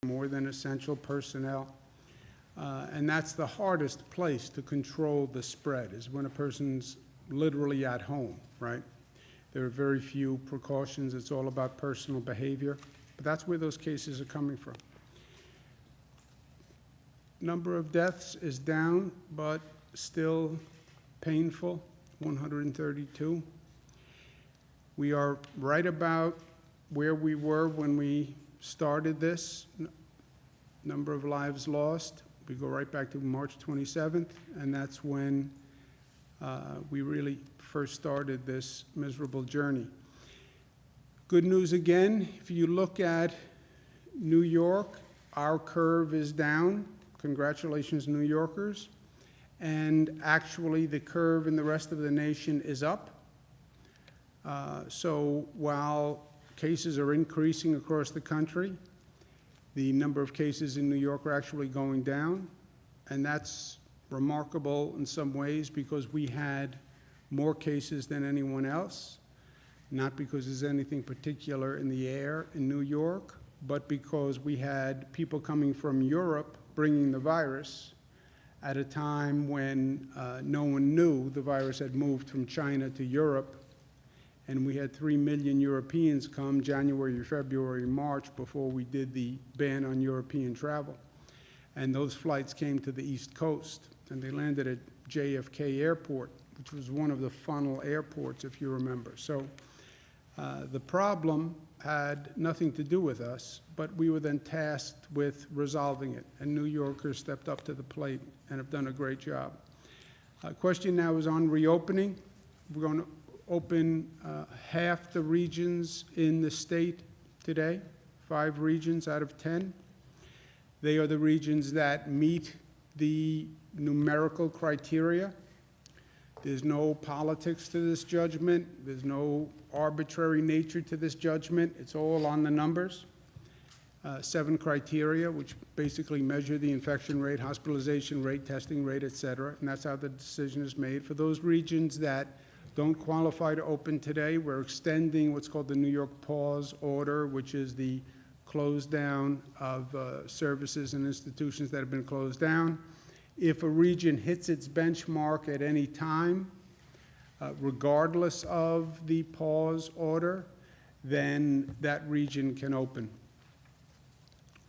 more than essential personnel. And that's the hardest place to control the spread, is when a person's literally at home, right? There are very few precautions. It's all about personal behavior. But that's where those cases are coming from. Number of deaths is down, but still painful, 132. We are right about where we were when we started this. Number of lives lost. We go right back to March 27th, and that's when we really first started this miserable journey. Good news again, if you look at New York, our curve is down. Congratulations, New Yorkers. And actually, the curve in the rest of the nation is up. So while cases are increasing across the country, the number of cases in New York are actually going down. And that's remarkable in some ways because we had more cases than anyone else, not because there's anything particular in the air in New York, but because we had people coming from Europe bringing the virus at a time when no one knew the virus had moved from China to Europe. And we had 3 million Europeans come January, February, March before we did the ban on European travel. And those flights came to the East Coast, and they landed at JFK Airport, which was one of the funnel airports, if you remember. So the problem had nothing to do with us, but we were then tasked with resolving it, and New Yorkers stepped up to the plate and have done a great job. Question now is on reopening. We're going to open half the regions in the state today, 5 regions out of 10. They are the regions that meet the numerical criteria. There's no politics to this judgment. There's no arbitrary nature to this judgment. It's all on the numbers. 7 criteria, which basically measure the infection rate, hospitalization rate, testing rate, et cetera, and that's how the decision is made. For those regions that don't qualify to open today, we're extending what's called the New York Pause Order, which is the close down of services and institutions that have been closed down. If a region hits its benchmark at any time, regardless of the pause order, then that region can open.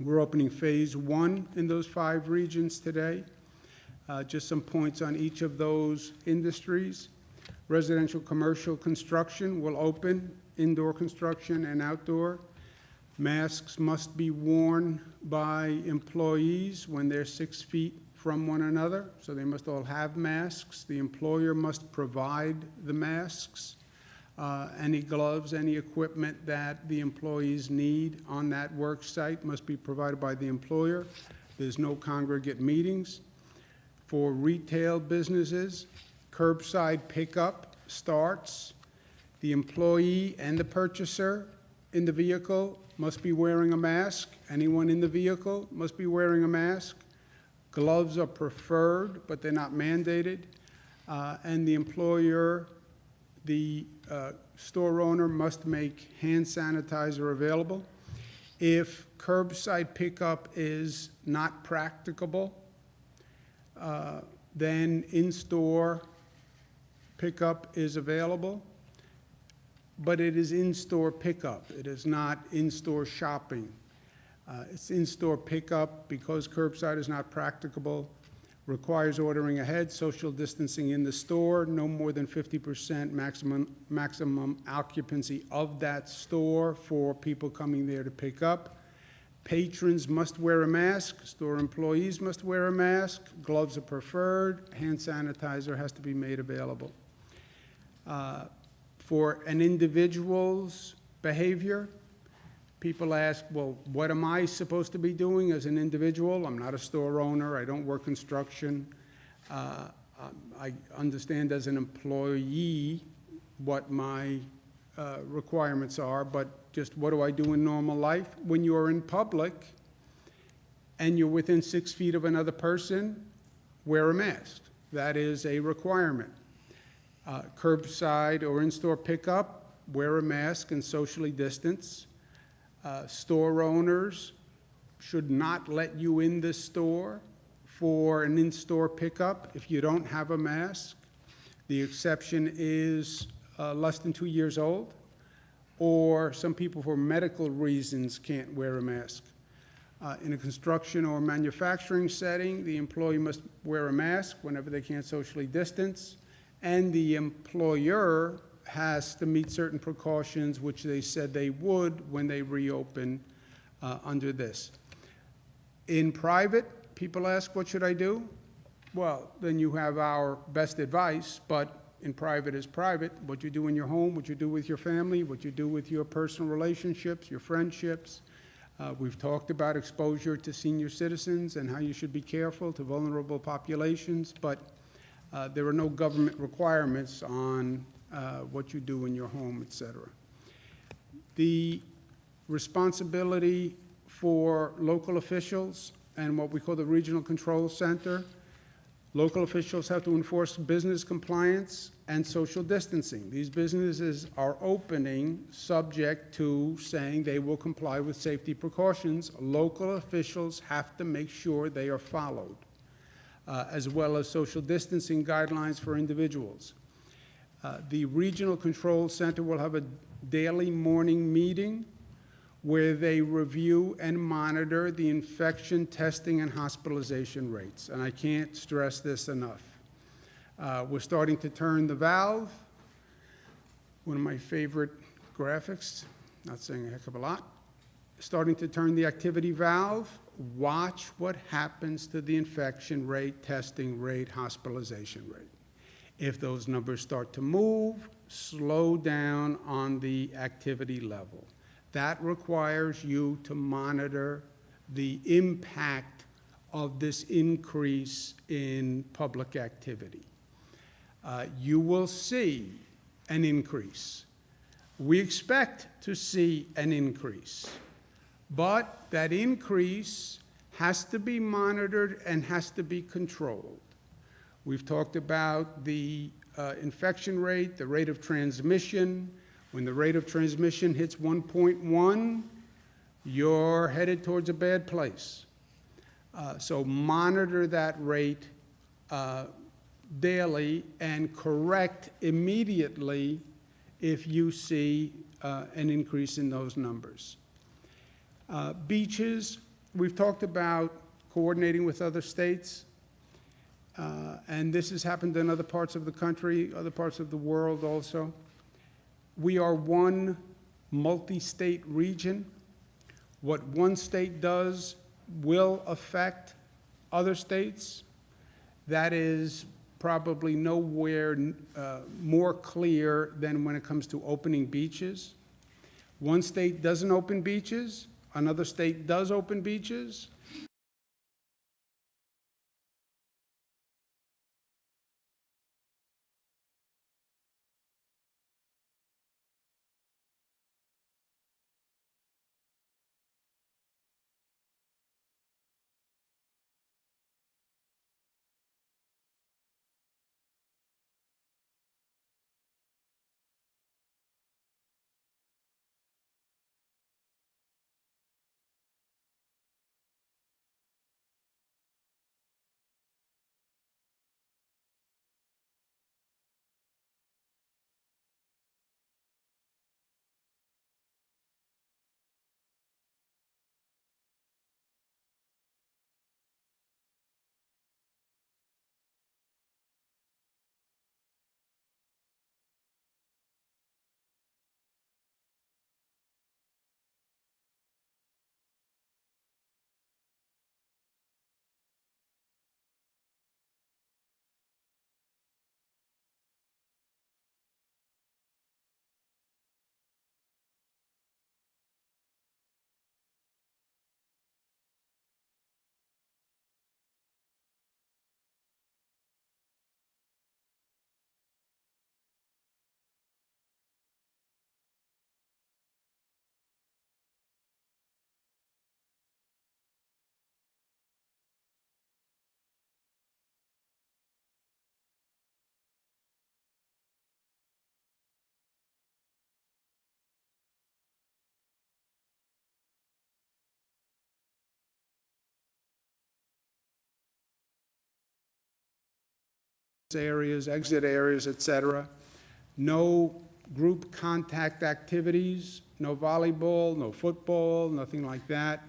We're opening phase 1 in those 5 regions today. Just some points on each of those industries. Residential commercial construction will open, indoor construction and outdoor. Masks must be worn by employees when they're 6 feet from one another, so they must all have masks. The employer must provide the masks, any gloves, any equipment that the employees need on that work site must be provided by the employer. There's no congregate meetings. For retail businesses, curbside pickup starts. The employee and the purchaser in the vehicle must be wearing a mask. Anyone in the vehicle must be wearing a mask. Gloves are preferred, but they're not mandated. And the employer, the store owner must make hand sanitizer available. If curbside pickup is not practicable, then in-store pickup is available, but it is in-store pickup. It is not in-store shopping. It's in-store pickup because curbside is not practicable, requires ordering ahead, social distancing in the store, no more than 50% maximum occupancy of that store for people coming there to pick up. Patrons must wear a mask, store employees must wear a mask, gloves are preferred, hand sanitizer has to be made available. For an individual's behavior, people ask, well, what am I supposed to be doing as an individual? I'm not a store owner. I don't work construction. I understand as an employee what my requirements are, but just what do I do in normal life? When you're in public and you're within 6 feet of another person, wear a mask. That is a requirement. Curbside or in-store pickup, wear a mask and socially distance. Store owners should not let you in the store for an in-store pickup if you don't have a mask. The exception is less than 2 years old, or some people for medical reasons can't wear a mask. In a construction or manufacturing setting, the employee must wear a mask whenever they can't socially distance, and the employer has to meet certain precautions, which they said they would when they reopen under this. In private, people ask, what should I do? Well, then you have our best advice, but in private is private. What you do in your home, what you do with your family, what you do with your personal relationships, your friendships. We've talked about exposure to senior citizens and how you should be careful to vulnerable populations, but there are no government requirements on what you do in your home, et cetera. The responsibility for local officials and what we call the Regional Control Center. Local officials have to enforce business compliance and social distancing. These businesses are opening subject to saying they will comply with safety precautions. Local officials have to make sure they are followed, as well as social distancing guidelines for individuals. The Regional Control Center will have a daily morning meeting where they review and monitor the infection, testing, and hospitalization rates. And I can't stress this enough. We're starting to turn the valve. One of my favorite graphics, not saying a heck of a lot. Starting to turn the activity valve. Watch what happens to the infection rate, testing rate, hospitalization rate. If those numbers start to move, slow down on the activity level. That requires you to monitor the impact of this increase in public activity. You will see an increase. We expect to see an increase, but that increase has to be monitored and has to be controlled. We've talked about the infection rate, the rate of transmission. When the rate of transmission hits 1.1, you're headed towards a bad place. So monitor that rate daily and correct immediately if you see an increase in those numbers. Beaches, we've talked about coordinating with other states, and this has happened in other parts of the country, other parts of the world also. We are one multi-state region. What one state does will affect other states. That is probably nowhere more clear than when it comes to opening beaches. One state doesn't open beaches, another state does open beaches. areas, exit areas, etc. No group contact activities, no volleyball, no football, nothing like that.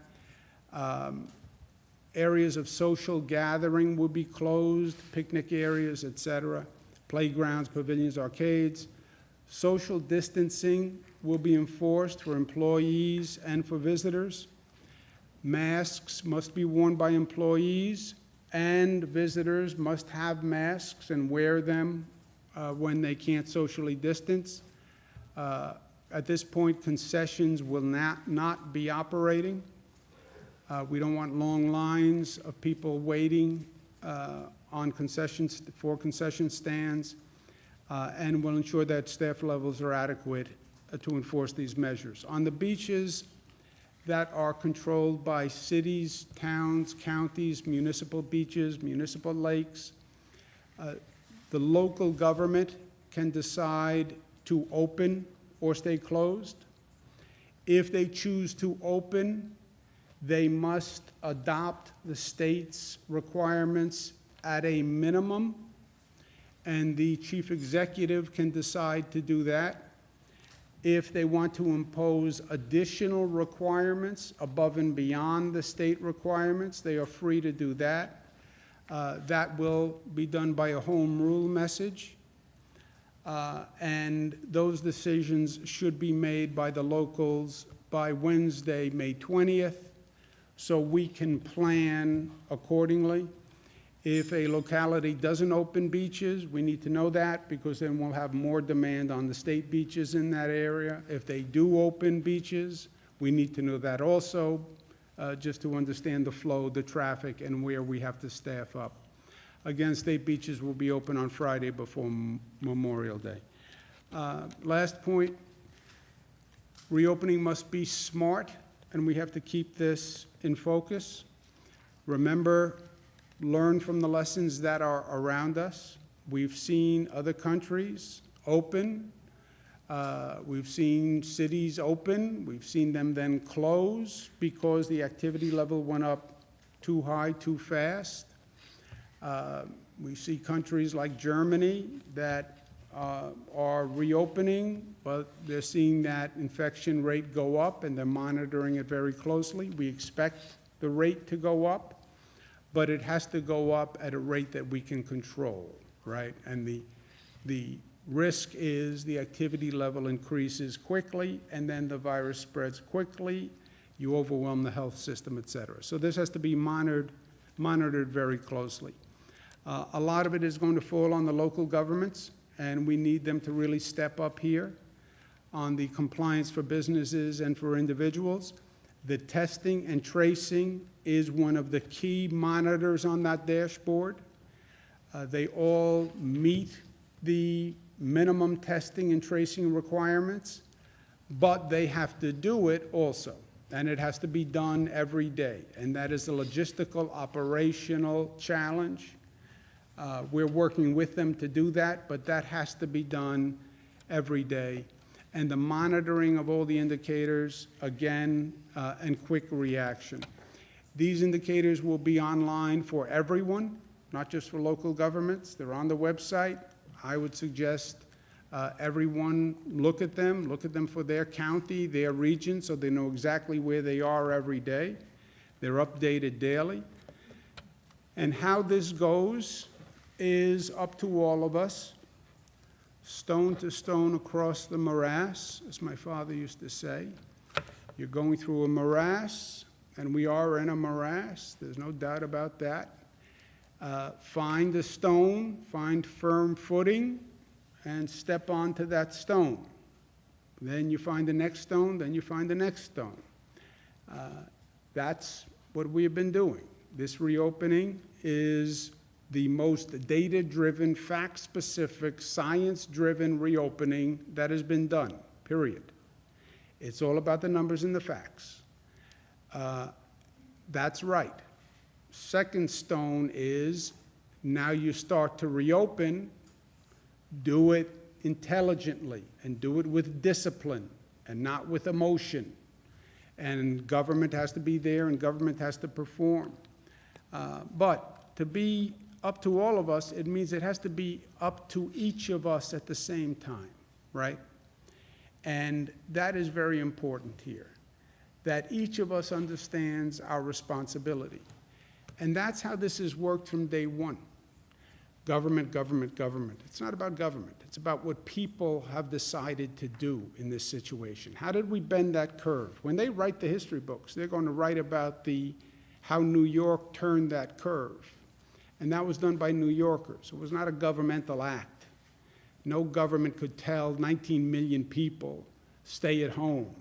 Areas of social gathering will be closed, picnic areas, etc. Playgrounds, pavilions, arcades. Social distancing will be enforced for employees and for visitors. Masks must be worn by employees, and visitors must have masks and wear them when they can't socially distance. At this point, concessions will not be operating. We don't want long lines of people waiting on concessions for concession stands, and we'll ensure that staff levels are adequate to enforce these measures. On the beaches that are controlled by cities, towns, counties, municipal beaches, municipal lakes, the local government can decide to open or stay closed. If they choose to open, they must adopt the state's requirements at a minimum, and the chief executive can decide to do that. If they want to impose additional requirements above and beyond the state requirements, they are free to do that. That will be done by a home rule message, and those decisions should be made by the locals by Wednesday, May 20th, so we can plan accordingly. If a locality doesn't open beaches, we need to know that, because then we'll have more demand on the state beaches in that area. If they do open beaches, we need to know that also, just to understand the flow, the traffic, and where we have to staff up. Again, state beaches will be open on Friday before Memorial Day. Last point, reopening must be smart, and we have to keep this in focus. Remember, learn from the lessons that are around us. We've seen other countries open. We've seen cities open. We've seen them then close because the activity level went up too high, too fast. We see countries like Germany that are reopening, but they're seeing that infection rate go up, and they're monitoring it very closely. We expect the rate to go up, but it has to go up at a rate that we can control, right? And the risk is the activity level increases quickly, and then the virus spreads quickly. You overwhelm the health system, et cetera. So this has to be monitored very closely. A lot of it is going to fall on the local governments, and we need them to really step up here on the compliance for businesses and for individuals. The testing and tracing is one of the key monitors on that dashboard. They all meet the minimum testing and tracing requirements, but they have to do it also, and it has to be done every day, and that is a logistical, operational challenge. We're working with them to do that, but that has to be done every day. And the monitoring of all the indicators, again, and quick reaction. These indicators will be online for everyone, not just for local governments. They're on the website. I would suggest everyone look at them for their county, their region, so they know exactly where they are every day. They're updated daily. And how this goes is up to all of us. Stone to stone across the morass, as my father used to say. You're going through a morass, and we are in a morass. There's no doubt about that. Find a stone, find firm footing, and step onto that stone. Then you find the next stone, then you find the next stone. That's what we've been doing. This reopening is the most data-driven, fact-specific, science-driven reopening that has been done, period. It's all about the numbers and the facts. That's right. Second stone is, now you start to reopen, do it intelligently and do it with discipline and not with emotion. And government has to be there and government has to perform. But to be up to all of us, it means it has to be up to each of us at the same time, right? And that is very important here, that each of us understands our responsibility. And that's how this has worked from day one. Government, government, government. It's not about government. It's about what people have decided to do in this situation. How did we bend that curve? When they write the history books, they're going to write about how New York turned that curve. And that was done by New Yorkers. It was not a governmental act. No government could tell 19 million people, stay at home,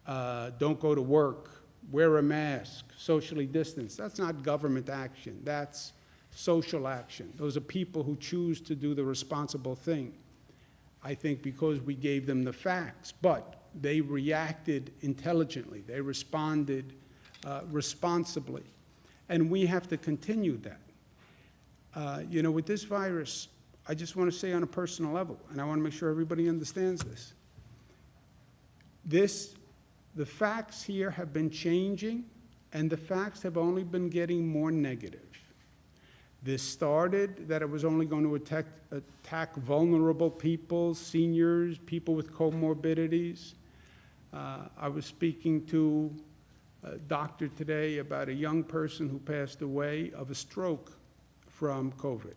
don't go to work, wear a mask, socially distance. That's not government action. That's social action. Those are people who choose to do the responsible thing, I think, because we gave them the facts. But they reacted intelligently. They responded responsibly. And we have to continue that. You know, with this virus, I just want to say on a personal level, and I want to make sure everybody understands this, the facts here have been changing, and the facts have only been getting more negative. This started that it was only going to attack vulnerable people, seniors, people with comorbidities. I was speaking to a doctor today about a young person who passed away of a stroke from COVID.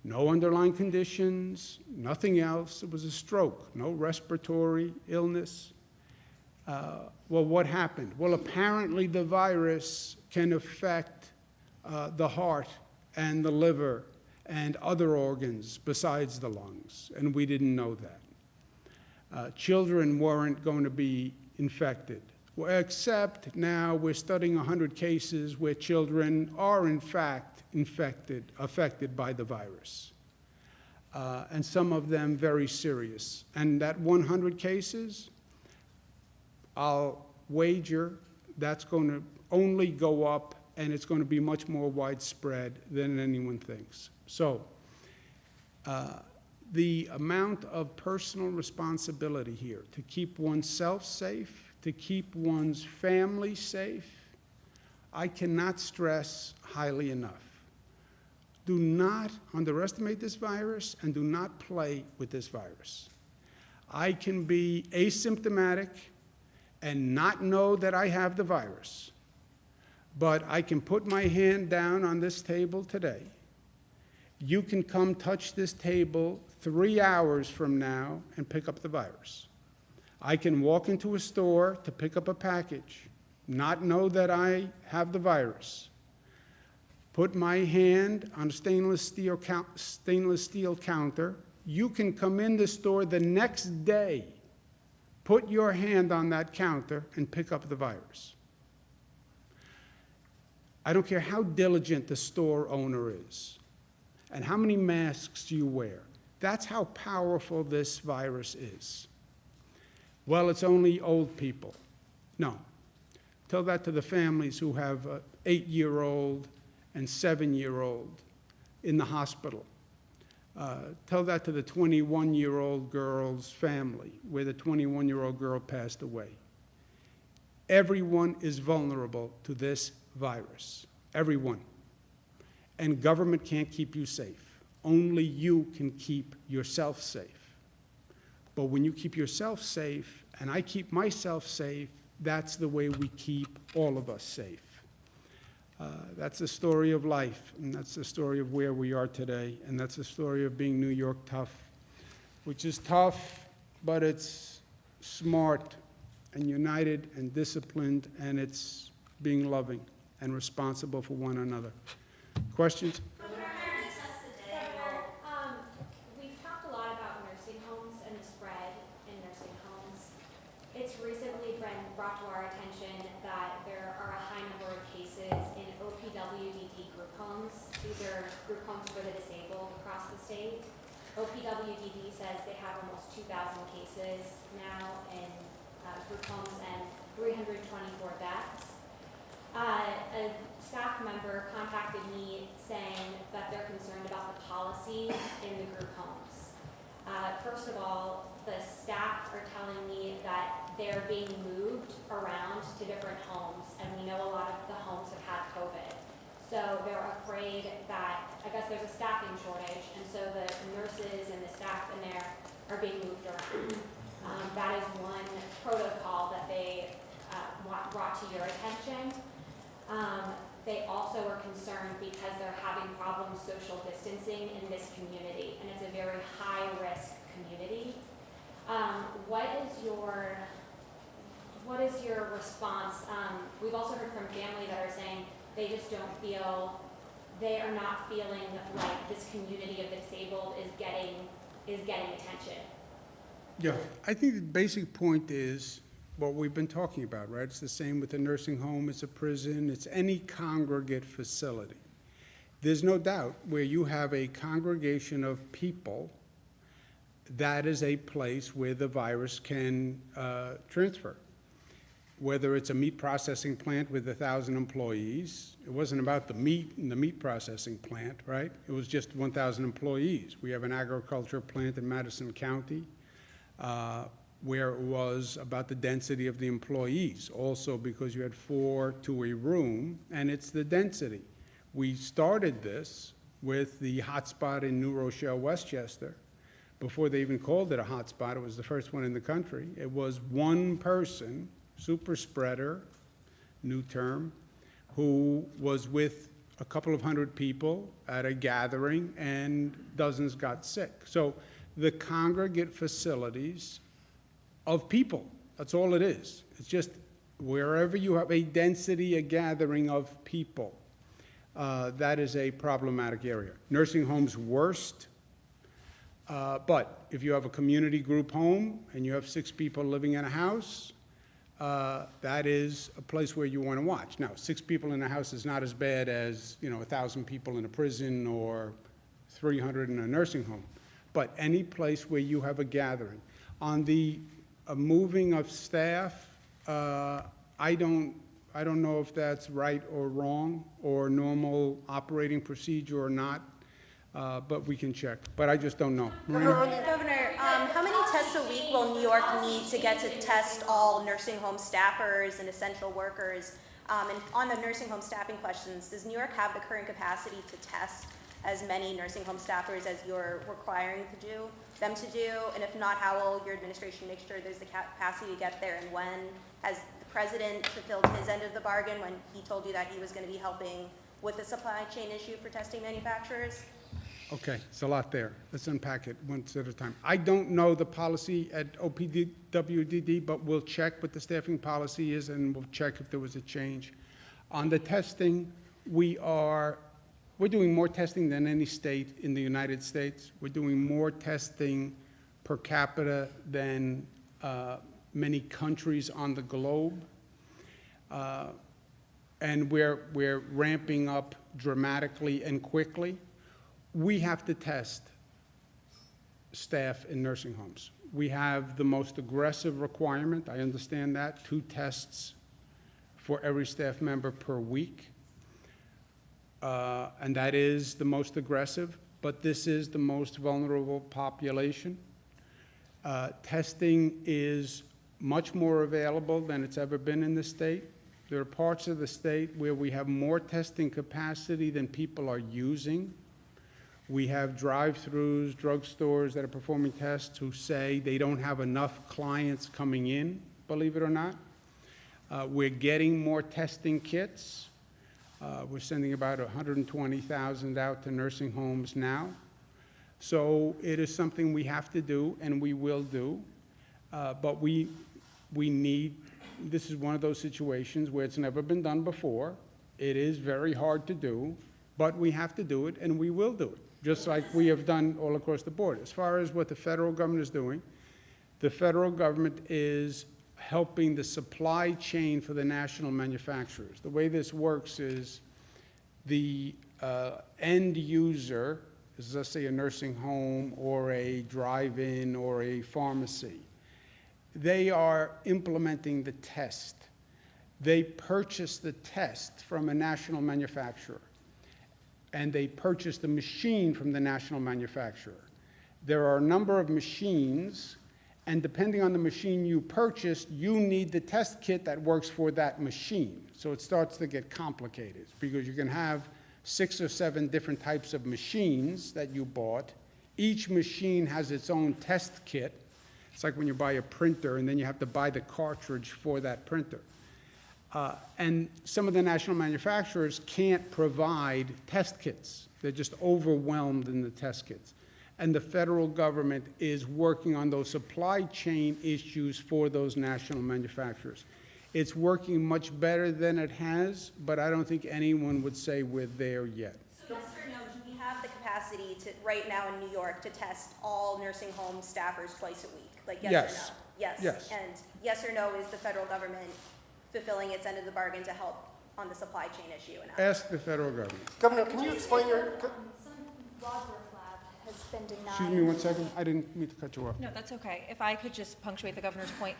No underlying conditions, nothing else. It was a stroke, no respiratory illness. Well, what happened? Well, apparently the virus can affect the heart and the liver and other organs besides the lungs, and we didn't know that. Children weren't going to be infected, well, except now we're studying 100 cases where children are in fact affected by the virus, and some of them very serious. And that 100 cases, I'll wager that's going to only go up, and it's going to be much more widespread than anyone thinks. So the amount of personal responsibility here to keep oneself safe, to keep one's family safe, I cannot stress highly enough. Do not underestimate this virus, and do not play with this virus. I can be asymptomatic and not know that I have the virus, but I can put my hand down on this table today. You can come touch this table 3 hours from now and pick up the virus. I can walk into a store to pick up a package, not know that I have the virus. Put my hand on a stainless steel counter. You can come in the store the next day, put your hand on that counter, and pick up the virus. I don't care how diligent the store owner is and how many masks you wear. That's how powerful this virus is. Well, it's only old people. No. Tell that to the families who have an 8-year-old and 7-year-old in the hospital. Tell that to the 21-year-old girl's family, where the 21-year-old girl passed away. Everyone is vulnerable to this virus. Everyone. And government can't keep you safe. Only you can keep yourself safe. But when you keep yourself safe, and I keep myself safe, that's the way we keep all of us safe. That's the story of life, and that's the story of where we are today, and that's the story of being New York tough, which is tough, but it's smart and united and disciplined, and it's being loving and responsible for one another. Questions? We've talked a lot about nursing homes and the spread in nursing homes. It's recently been brought to our attention that there are a high number of cases in OPWDD group homes. These are group homes for the disabled across the state. OPWDD says they have almost 2,000 cases now in group homes and 324 deaths. A staff member contacted me saying that they're concerned about the policy in the group homes. First of all, the staff are telling me that they're being moved around to different homes, and we know a lot of the homes have had COVID. So they're afraid that, I guess there's a staffing shortage, and so the nurses and the staff in there are being moved around. That is one protocol that they brought to your attention. They also are concerned because they're having problems social distancing in this community, and it's a very high-risk community. What is your response? We've also heard from family that are saying they just don't feel, they are not feeling like this community of the disabled is getting attention. Yeah, I think the basic point is what we've been talking about, right? It's the same with a nursing home, it's a prison, it's any congregate facility. There's no doubt where you have a congregation of people, that is a place where the virus can transfer. Whether it's a meat processing plant with 1,000 employees, it wasn't about the meat in the meat processing plant, right? It was just 1,000 employees. We have an agriculture plant in Madison County where it was about the density of the employees, also because you had 4 to a room, and it's the density. We started this with the hotspot in New Rochelle, Westchester. Before they even called it a hotspot, it was the first one in the country. It was one person, super spreader, new term, who was with a couple of hundred people at a gathering, and dozens got sick. So the congregate facilities of people, that's all it is. It's just wherever you have a density, a gathering of people, that is a problematic area. Nursing homes worst, but if you have a community group home and you have 6 people living in a house, that is a place where you want to watch. Now, 6 people in a house is not as bad as, 1,000 people in a prison or 300 in a nursing home. But any place where you have a gathering. On the moving of staff, I don't know if that's right or wrong or normal operating procedure or not, but we can check. But I just don't know. Governor, how many tests a week will New York need to get to test all nursing home staffers and essential workers? And on the nursing home staffing questions, does New York have the current capacity to test as many nursing home staffers as you're requiring them to do? And if not, how will your administration make sure there's the capacity to get there? And when has the president fulfilled his end of the bargain when he told you that he was going to be helping with the supply chain issue for testing manufacturers? Okay, it's a lot there. Let's unpack it one at a time. I don't know the policy at OPWDD, but we'll check what the staffing policy is, and we'll check if there was a change. On the testing, we're doing more testing than any state in the United States. We're doing more testing per capita than many countries on the globe. And we're ramping up dramatically and quickly. We have to test staff in nursing homes. We have the most aggressive requirement, I understand that, 2 tests for every staff member per week. And that is the most aggressive, but this is the most vulnerable population. Testing is much more available than it's ever been in the state. There are parts of the state where we have more testing capacity than people are using. We have drive-throughs, drugstores that are performing tests who say they don't have enough clients coming in, believe it or not. We're getting more testing kits. We're sending about 120,000 out to nursing homes now. So it is something we have to do, and we will do. But we need, this is one of those situations where it's never been done before. It is very hard to do, but we have to do it, and we will do it, just like we have done all across the board. As far as what the federal government is doing, the federal government is helping the supply chain for the national manufacturers. The way this works is the end user, is let's say a nursing home or a drive-in or a pharmacy, they are implementing the test. They purchase the test from a national manufacturer, and they purchase the machine from the national manufacturer. There are a number of machines, and depending on the machine you purchased, you need the test kit that works for that machine. So it starts to get complicated because you can have 6 or 7 different types of machines that you bought. Each machine has its own test kit. It's like when you buy a printer and then you have to buy the cartridge for that printer. And some of the national manufacturers can't provide test kits. They're just overwhelmed in the test kits. And the federal government is working on those supply chain issues for those national manufacturers. It's working much better than it has, but I don't think anyone would say we're there yet. So yes or no, do we have the capacity to, right now in New York, to test all nursing home staffers twice a week? Like yes or no? Yes. Yes. And yes or no, is the federal government fulfilling its end of the bargain to help on the supply chain issue? Ask the federal government. Governor, can you explain your... Some Wadsworth lab has been denied. Excuse me 1 second. I didn't mean to cut you off. No, that's okay. If I could just punctuate the governor's point.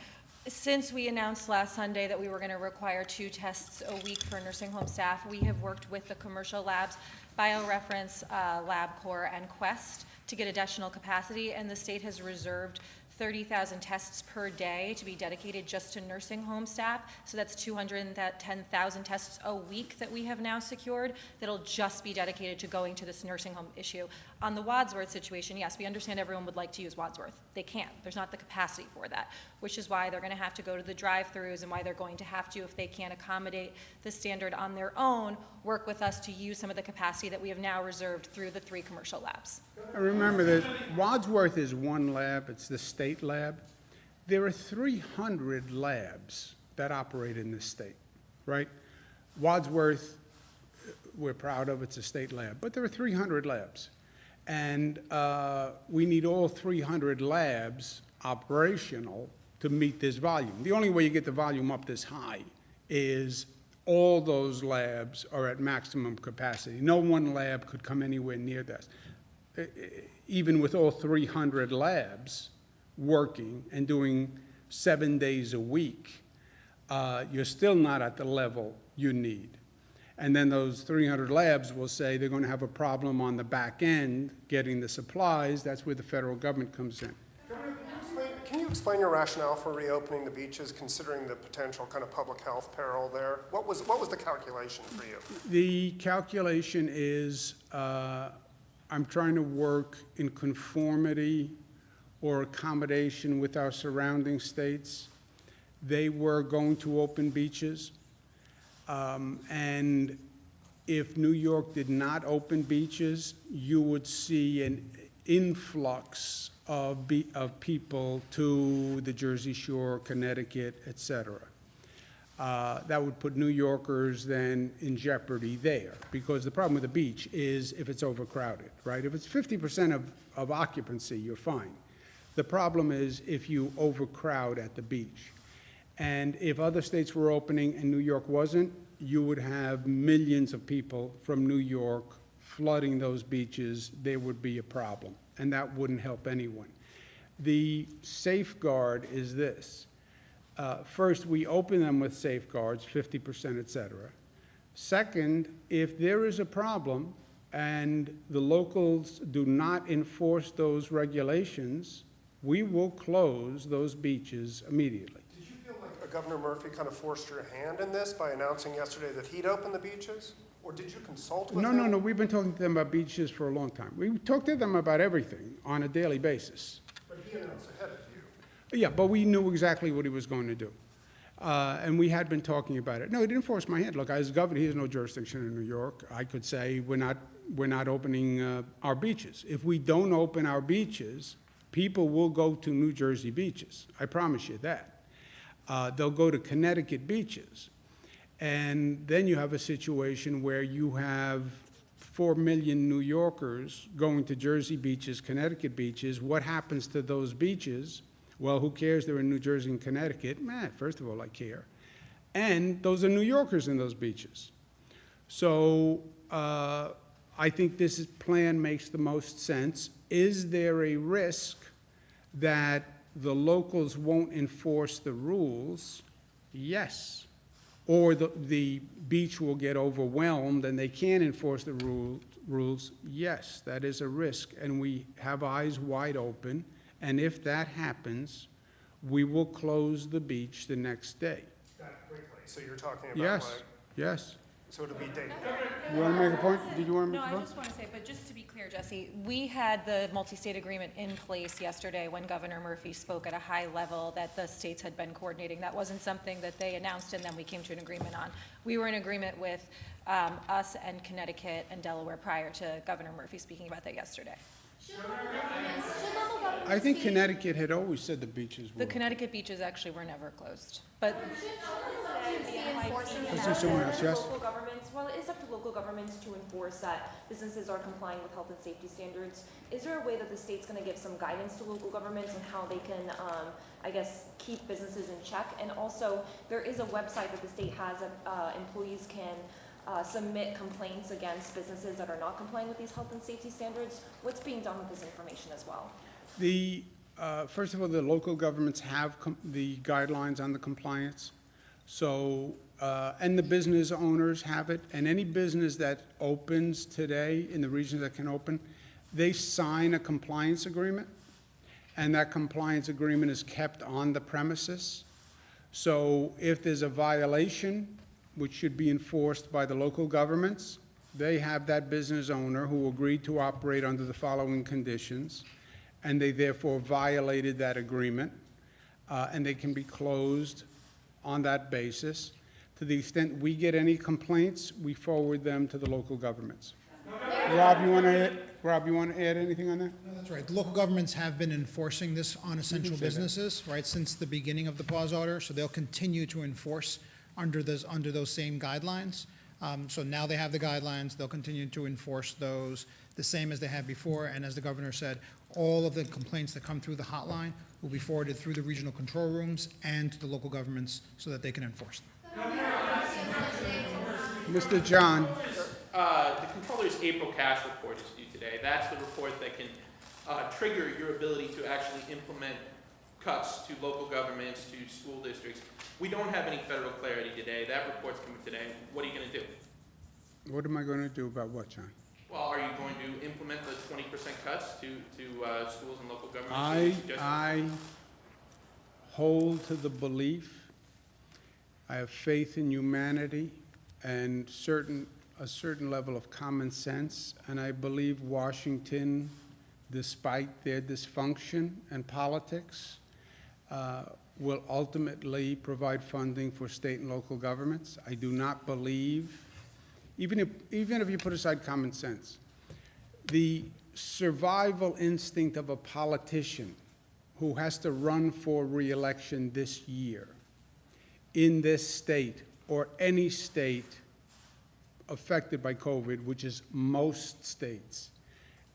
Since we announced last Sunday that we were going to require 2 tests a week for nursing home staff, we have worked with the commercial labs, BioReference, LabCorp, and Quest to get additional capacity, and the state has reserved 30,000 tests per day to be dedicated just to nursing home staff. So that's 210,000 tests a week that we have now secured that'll just be dedicated to going to this nursing home issue. On the Wadsworth situation, yes, we understand everyone would like to use Wadsworth. They can't. There's not the capacity for that, which is why they're going to have to go to the drive-thrus and why they're going to have to, if they can't accommodate the standard on their own, work with us to use some of the capacity that we have now reserved through the 3 commercial labs. I remember that Wadsworth is one lab, it's the state lab. There are 300 labs that operate in this state, right? Wadsworth, we're proud of, it's a state lab, but there are 300 labs. And we need all 300 labs operational to meet this volume. The only way you get the volume up this high is all those labs are at maximum capacity. No one lab could come anywhere near that. Even with all 300 labs working and doing 7 days a week, you're still not at the level you need. And then those 300 labs will say they're going to have a problem on the back end getting the supplies. That's where the federal government comes in. Governor, can you explain your rationale for reopening the beaches, considering the potential kind of public health peril there? What was the calculation for you? The calculation is I'm trying to work in conformity or accommodation with our surrounding states. They were going to open beaches. And if New York did not open beaches, you would see an influx of people to the Jersey Shore, Connecticut, et cetera. That would put New Yorkers then in jeopardy there, because the problem with the beach is if it's overcrowded, right? If it's 50% of occupancy, you're fine. The problem is if you overcrowd at the beach. And if other states were opening and New York wasn't, you would have millions of people from New York flooding those beaches. There would be a problem, and that wouldn't help anyone. The safeguard is this. First, we open them with safeguards, 50%, et cetera. Second, if there is a problem and the locals do not enforce those regulations, we will close those beaches immediately. Did you feel like Governor Murphy kind of forced your hand in this by announcing yesterday that he'd open the beaches? Or did you consult with him? No. We've been talking to them about beaches for a long time. We talk to them about everything on a daily basis. But he announced ahead of you. Yeah, but we knew exactly what he was going to do. And we had been talking about it. No, he didn't force my hand. Look, as governor, he has no jurisdiction in New York. I could say we're not opening our beaches. If we don't open our beaches, people will go to New Jersey beaches. I promise you that. They'll go to Connecticut beaches. And then you have a situation where you have 4 million New Yorkers going to Jersey beaches, Connecticut beaches. What happens to those beaches? Well, who cares? They're in New Jersey and Connecticut. First of all, I care. And those are New Yorkers in those beaches. So I think this plan makes the most sense. Is there a risk that the locals won't enforce the rules? Yes. Or the beach will get overwhelmed and they can't enforce the rules? Yes, that is a risk. And we have eyes wide open. And if that happens, we will close the beach the next day. That quickly. So you're talking about Yes, yes. So it'll be dated. You want to make a point? Did you want to No, make a I point? just want to say, but just to be clear, Jesse, we had the multi-state agreement in place yesterday when Governor Murphy spoke at a high level that the states had been coordinating. That wasn't something that they announced and then we came to an agreement on. We were in agreement with us and Connecticut and Delaware prior to Governor Murphy speaking about that yesterday. I think Connecticut had always said the beaches were. The Connecticut beaches actually were never closed, but Is there someone else? Yes? Local governments, well, it is up to local governments to enforce that businesses are complying with health and safety standards. Is there a way that the state's gonna give some guidance to local governments on how they can, I guess, keep businesses in check? And also, there is a website that the state has that employees can submit complaints against businesses that are not complying with these health and safety standards. What's being done with this information as well? First of all, the local governments have the guidelines on the compliance. So, and the business owners have it, and any business that opens today in the regions that can open, they sign a compliance agreement, and that compliance agreement is kept on the premises. So if there's a violation, which should be enforced by the local governments, they have that business owner who agreed to operate under the following conditions, and they therefore violated that agreement, and they can be closed on that basis. To the extent we get any complaints, we forward them to the local governments. Rob, you want to add anything on that? No, that's right. The local governments have been enforcing this on essential businesses, right, since the beginning of the pause order, so they'll continue to enforce under those same guidelines. So now they have the guidelines, they'll continue to enforce those the same as they had before, and as the governor said, all of the complaints that come through the hotline will be forwarded through the regional control rooms and to the local governments so that they can enforce them. Mr. John. The controller's April cash report is due today. That's the report that can trigger your ability to actually implement cuts to local governments, to school districts. We don't have any federal clarity today. That report's coming today. What are you going to do? What am I going to do about what, John? Well, are you going to implement the 20% cuts to schools and local governments? I hold to the belief, I have faith in humanity and a certain level of common sense, and I believe Washington, despite their dysfunction and politics, will ultimately provide funding for state and local governments. I do not believe, even if you put aside common sense, the survival instinct of a politician who has to run for re-election this year in this state or any state affected by COVID, which is most states,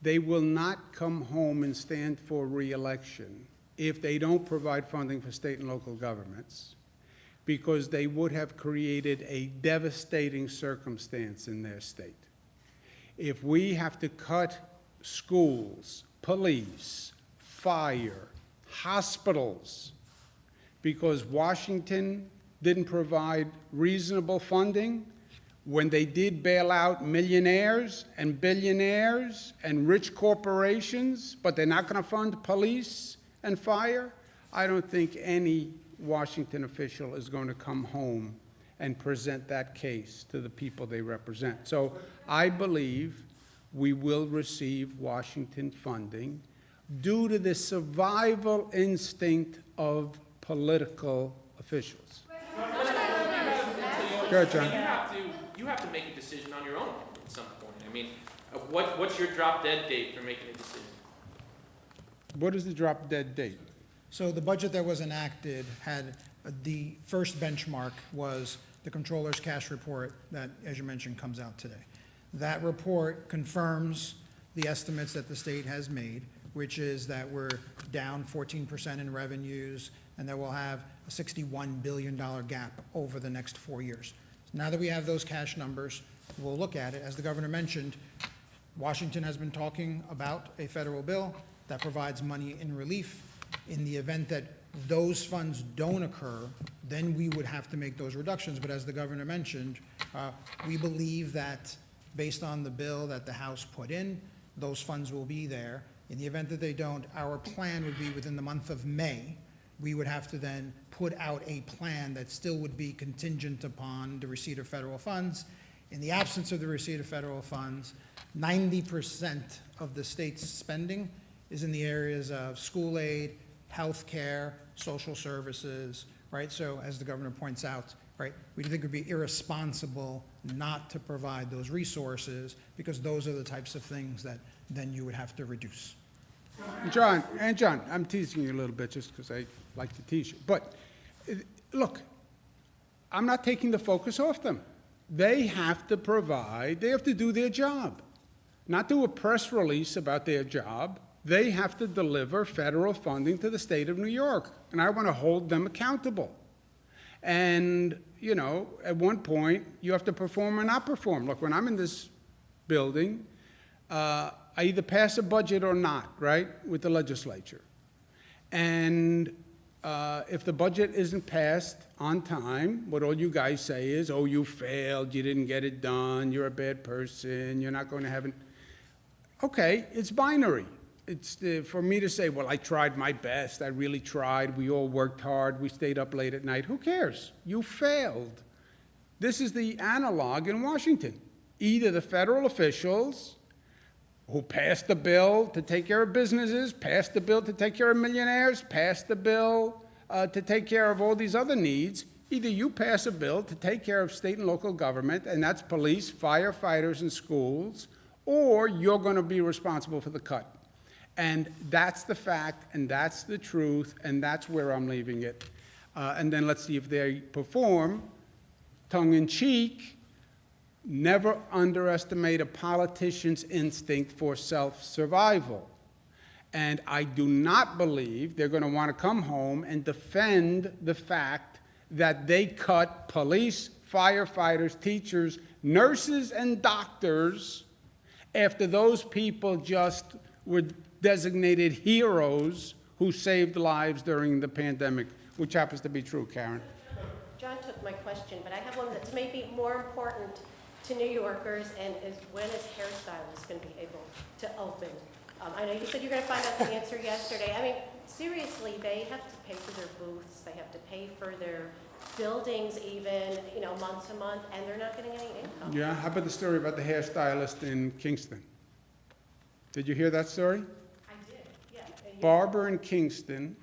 they will not come home and stand for re-election if they don't provide funding for state and local governments, because they would have created a devastating circumstance in their state. If we have to cut schools, police, fire, hospitals, because Washington didn't provide reasonable funding when they did bail out millionaires and billionaires and rich corporations, but they're not going to fund police and fire, I don't think any Washington official is going to come home and present that case to the people they represent. So I believe we will receive Washington funding due to the survival instinct of political officials. Go ahead, John. You have to make a decision on your own at some point. I mean, what's your drop-dead date for making a decision? What is the drop-dead date? So the budget that was enacted had, the first benchmark was the controller's cash report that, as you mentioned, comes out today. That report confirms the estimates that the state has made, which is that we're down 14% in revenues and that we'll have a $61 billion gap over the next 4 years. Now that we have those cash numbers, we'll look at it. As the governor mentioned, Washington has been talking about a federal bill that provides money in relief. In the event that those funds don't occur, then we would have to make those reductions. But as the governor mentioned, we believe that based on the bill that the House put in, those funds will be there. In the event that they don't, our plan would be within the month of May. We would have to then put out a plan that still would be contingent upon the receipt of federal funds. In the absence of the receipt of federal funds, 90% of the state's spending is in the areas of school aid, health care, social services, right? So as the governor points out, right, we think it would be irresponsible not to provide those resources because those are the types of things that then you would have to reduce. John, I'm teasing you a little bit just because I like to tease you. But look, I'm not taking the focus off them. They have to provide, they have to do their job. Not do a press release about their job. They have to deliver federal funding to the state of New York. And I want to hold them accountable. And, you know, at one point, you have to perform or not perform. Look, when I'm in this building, I either pass a budget or not, right, with the legislature. And if the budget isn't passed on time, what all you guys say is, oh, you failed, you didn't get it done, you're a bad person, you're not going to have it. Okay, it's binary. It's for me to say, well, I tried my best, I really tried, we all worked hard, we stayed up late at night. Who cares? You failed. This is the analog in Washington. Either the federal officials who passed the bill to take care of businesses, passed the bill to take care of millionaires, passed the bill to take care of all these other needs. Either you pass a bill to take care of state and local government, and that's police, firefighters, and schools, or you're going to be responsible for the cut. And that's the fact, and that's the truth, and that's where I'm leaving it. And then let's see if they perform, tongue-in-cheek. Never underestimate a politician's instinct for self-survival. And I do not believe they're going to want to come home and defend the fact that they cut police, firefighters, teachers, nurses, and doctors after those people just were designated heroes who saved lives during the pandemic, which happens to be true, Karen. John took my question, but I have one that's maybe more important to New Yorkers, and is when is hairstylists going to be able to open? I know you said you're going to find out the answer yesterday. I mean, seriously, they have to pay for their booths, they have to pay for their buildings even, you know, month to month, and they're not getting any income. Yeah, how about the story about the hairstylist in Kingston? Did you hear that story? I did, yeah. Barber in Kingston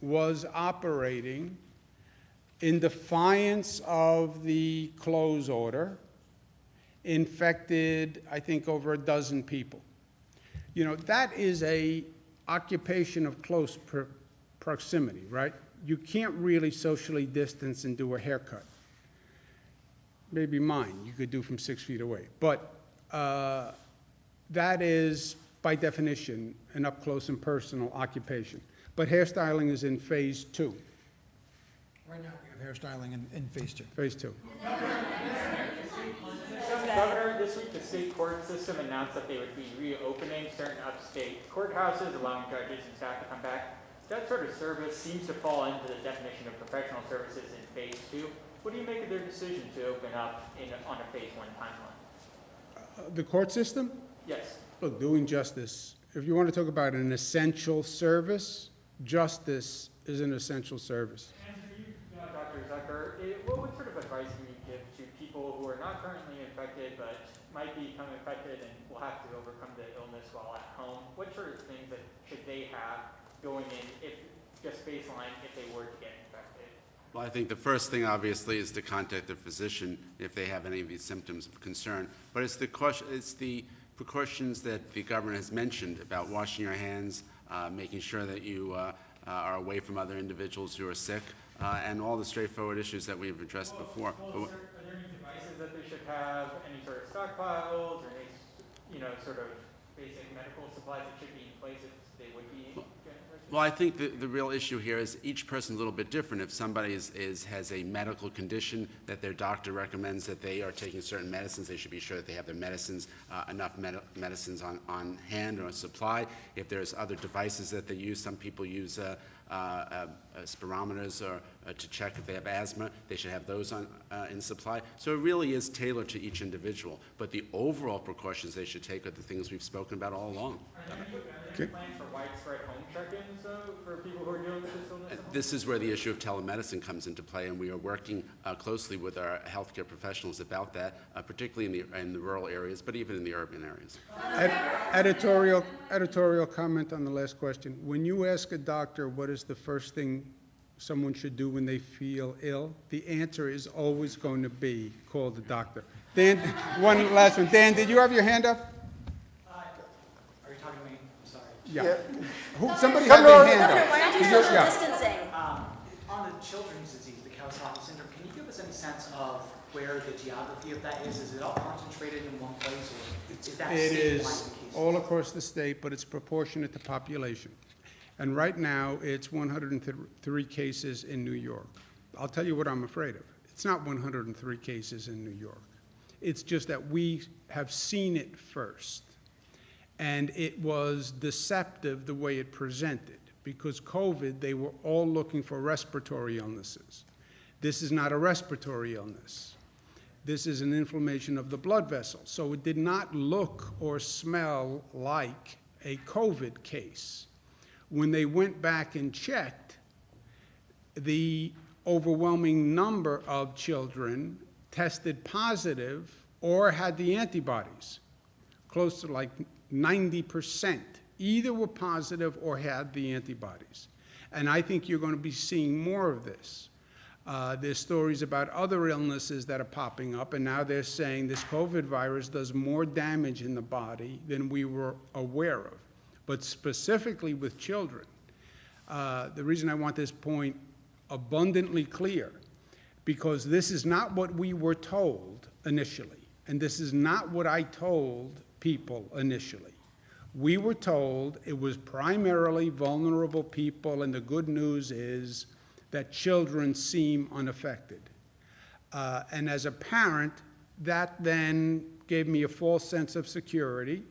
was operating in defiance of the close order, infected, I think, over a dozen people. You know, that is a occupation of close proximity, right? You can't really socially distance and do a haircut. Maybe mine, you could do from 6 feet away. But that is, by definition, an up-close and personal occupation. But hairstyling is in phase 2. Right now, we have hairstyling in phase 2. Phase 2. Governor, this week the state court system announced that they would be reopening certain upstate courthouses, allowing judges and staff to come back. That sort of service seems to fall into the definition of professional services in phase 2. What do you make of their decision to open up on a phase 1 timeline? The court system? Yes. Look, doing justice, if you want to talk about an essential service, justice is an essential service. And for you, Dr. Zucker, what sort of advice can you give to people who are not currently infected but might become infected and will have to overcome the illness while at home? What sort of things that should they have going in, if just baseline, if they were to get infected? Well, I think the first thing, obviously, is to contact their physician if they have any of these symptoms of concern. But it's the precautions that the governor has mentioned about washing your hands, making sure that you are away from other individuals who are sick, and all the straightforward issues that we've addressed before. Are there any devices that they should have, any sort of stockpiles, or any, you know, sort of basic medical supplies that should be in place if they would be? Well, I think the real issue here is each person's a little bit different. If somebody has a medical condition that their doctor recommends that they are taking certain medicines, they should be sure that they have their medicines, enough medicines on hand or supply. If there's other devices that they use, some people use spirometers or to check if they have asthma. They should have those in supply. So it really is tailored to each individual. But the overall precautions they should take are the things we've spoken about all along. Are there plans for widespread home check-ins for people who are dealing with this illness? This is where the issue of telemedicine comes into play, and we are working closely with our healthcare professionals about that, particularly in the rural areas, but even in the urban areas. Editorial comment on the last question. When you ask a doctor what is the first thing someone should do when they feel ill, the answer is always going to be call the doctor. Dan, one last one. Dan, did you have your hand up? Are you talking to me? I'm sorry. Yeah. Somebody had their hand up. Governor, why aren't you social distancing? On the children's disease, the Kawasaki syndrome, can you give us any sense of where the geography of that is? Is it all concentrated in one place, or is that It statewide is the case? all across the state, but it's proportionate to population. And right now, it's 103 cases in New York. I'll tell you what I'm afraid of. It's not 103 cases in New York. It's just that we have seen it first. And it was deceptive the way it presented, because COVID, they were all looking for respiratory illnesses. This is not a respiratory illness. This is an inflammation of the blood vessels. So it did not look or smell like a COVID case. When they went back and checked, the overwhelming number of children tested positive or had the antibodies, close to like 90%, either were positive or had the antibodies. And I think you're going to be seeing more of this. There's stories about other illnesses that are popping up, and now they're saying this COVID virus does more damage in the body than we were aware of. But specifically with children, the reason I want this point abundantly clear, because this is not what we were told initially, and this is not what I told people initially. We were told it was primarily vulnerable people, and the good news is that children seem unaffected. And as a parent, that then gave me a false sense of security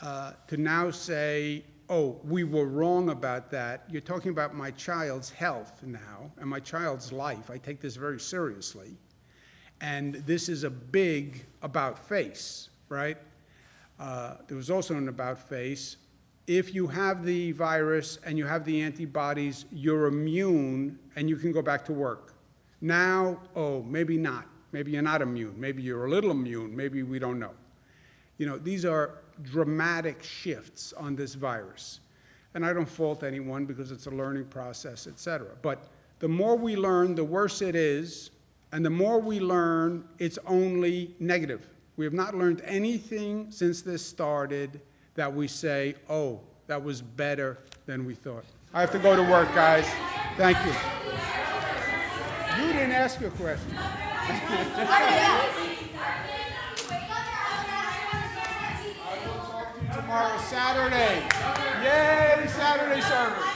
to now say, oh, we were wrong about that. You're talking about my child's health now and my child's life. I take this very seriously. And this is a big about face, right? There was also an about face. If you have the virus and you have the antibodies, you're immune and you can go back to work. Now, oh, maybe not. Maybe you're not immune. Maybe you're a little immune. Maybe we don't know. You know, these are dramatic shifts on this virus. And I don't fault anyone because it's a learning process, et cetera. But the more we learn, the worse it is. And the more we learn, it's only negative. We have not learned anything since this started that we say, oh, that was better than we thought. I have to go to work, guys. Thank you. You didn't ask your question. I will talk to you tomorrow, Saturday. Yay, Saturday service.